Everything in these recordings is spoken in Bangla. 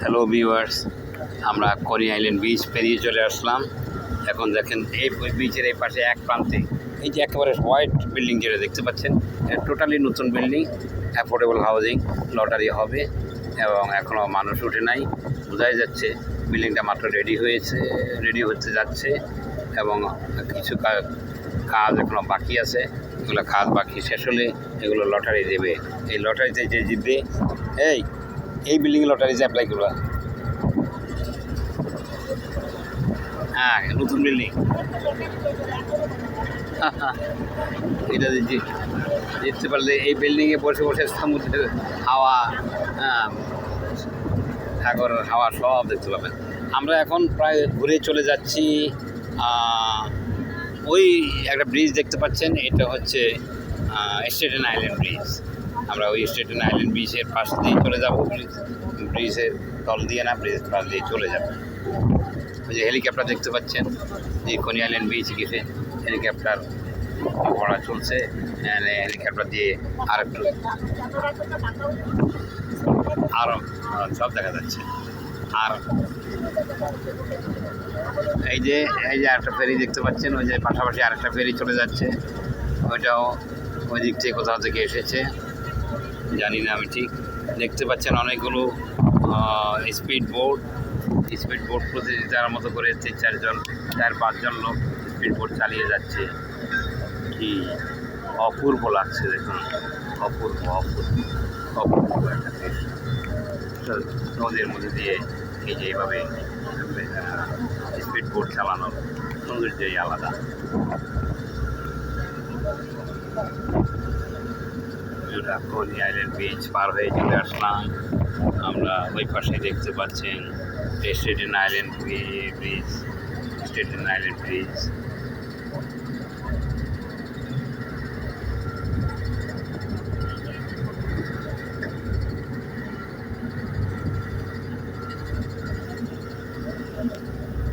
হ্যালো ভিউয়ার্স, আমরা কোনি আইল্যান্ড বিচ পেরিয়ে চলে আসলাম। এখন দেখেন এই বিচের এই পাশে এক প্রান্তে এই যে একেবারে হোয়াইট বিল্ডিং যেটা দেখতে পাচ্ছেন, টোটালি নতুন বিল্ডিং, অ্যাফোর্ডেবল হাউজিং, লটারি হবে এবং এখনও মানুষ উঠে নাই। বোঝাই যাচ্ছে বিল্ডিংটা মাত্র রেডি হতে যাচ্ছে এবং কিছু কাজ এখনও বাকি আছে। এগুলো কাজ বাকি শেষ হলে এগুলো লটারি দেবে। এই লটারিতে যে জিতবে এই বিল্ডিং লটারিতে অ্যাপ্লাই করবা। হ্যাঁ, নতুন বিল্ডিং এটা জিততে পারলে এই বিল্ডিংয়ে বসে বসে সমুদ্রের হাওয়া, সাগরের হাওয়া সব দেখতে পাবেন। আমরা এখন প্রায় ঘুরে চলে যাচ্ছি। ওই একটা ব্রিজ দেখতে পাচ্ছেন, এটা হচ্ছে স্টেটেন আইল্যান্ড ব্রিজ। আমরা ওই স্টেটেন আইল্যান্ড ব্রিজের পাশ দিয়ে চলে যাব। ব্রিজের তল দিয়ে না, ব্রিজের পাশ দিয়ে চলে যাব। ওই যে হেলিকপ্টার দেখতে পাচ্ছেন, যে কোনি আইল্যান্ড বিচ গেছে হেলিকপ্টার পড়া চলছে। হেলিকপ্টার দিয়ে আরও সব দেখা যাচ্ছে। আর এই যে আরেকটা ফেরি দেখতে পাচ্ছেন, ওই যে পাশাপাশি আরেকটা ফেরি চলে যাচ্ছে। ওইটাও ওই দিক থেকে কোথাও থেকে এসেছে, জানি না আমি ঠিক। দেখতে পাচ্ছেন অনেকগুলো স্পিড বোট প্রতিযোগিতার মতো করে 4-5 লোক স্পিড বোট চালিয়ে যাচ্ছে। কি অপূর্ব লাগছে দেখুন, অপূর্ব একটা দেশ। নদীর মধ্যে দিয়ে এই যে এইভাবে স্পিড বোট চালানোর সৌন্দর্যই আলাদা। কোনি আইল্যান্ড বিচ পার হয়ে চলে আসলাম আমরা। ওই পাশে দেখতে পাচ্ছেন স্টেটেন আইল্যান্ড ব্রিজ।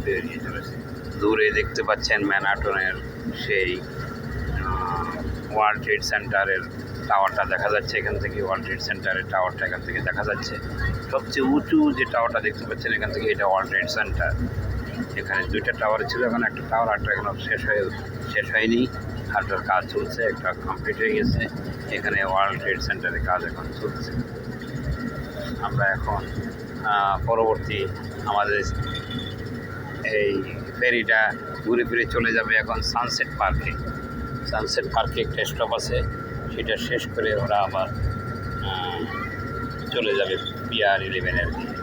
বেরিয়ে চলেছে। দূরে দেখতে পাচ্ছেন ম্যানহাটনের সেই ওয়ার্ল্ড ট্রেড সেন্টারের টাওয়ারটা দেখা যাচ্ছে। এখান থেকে ওয়ার্ল্ড ট্রেড সেন্টারের টাওয়ারটা এখান থেকে দেখা যাচ্ছে। সবচেয়ে উঁচু যে টাওয়ারটা দেখতে পাচ্ছেন এখান থেকে, এটা ওয়ার্ল্ড ট্রেড সেন্টার। এখানে 2টা টাওয়ার ছিল, এখন একটা টাওয়ার, একটা এখনো শেষ হয়নি, আরটার কাজ চলছে, একটা কমপ্লিট হয়ে গেছে। এখানে ওয়ার্ল্ড ট্রেড সেন্টারের কাজ এখন চলছে। আমরা এখন পরবর্তী আমাদের এই ফেরিটা ঘুরে ফিরে চলে যাবে এখন সানসেট পার্কে একটা স্টপ আছে, সেটা শেষ করে ওরা আবার চলে যাবে পিয়ার 11-এর দিকে।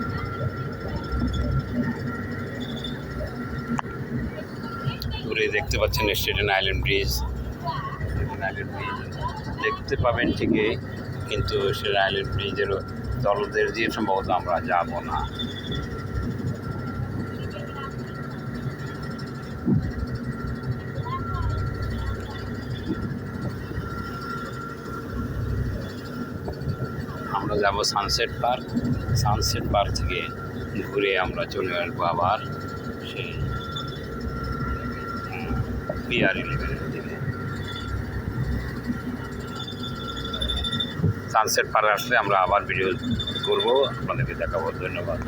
দূরে দেখতে পাচ্ছেন স্টেটেন আইল্যান্ড ব্রিজ দেখতে পাবেন ঠিকই, কিন্তু স্টেটেন আইল্যান্ড ব্রিজের তলদের দিয়ে সম্ভবত আমরা যাব না। আমরা যাব সানসেট পার্ক থেকে ঘুরে আমরা চলে আসবো আবার সেই পিয়ার 11-এর দিকে। সানসেট পার্ক আসলে আমরা আবার ভিডিও করবো, আপনাদেরকে দেখাবো। ধন্যবাদ।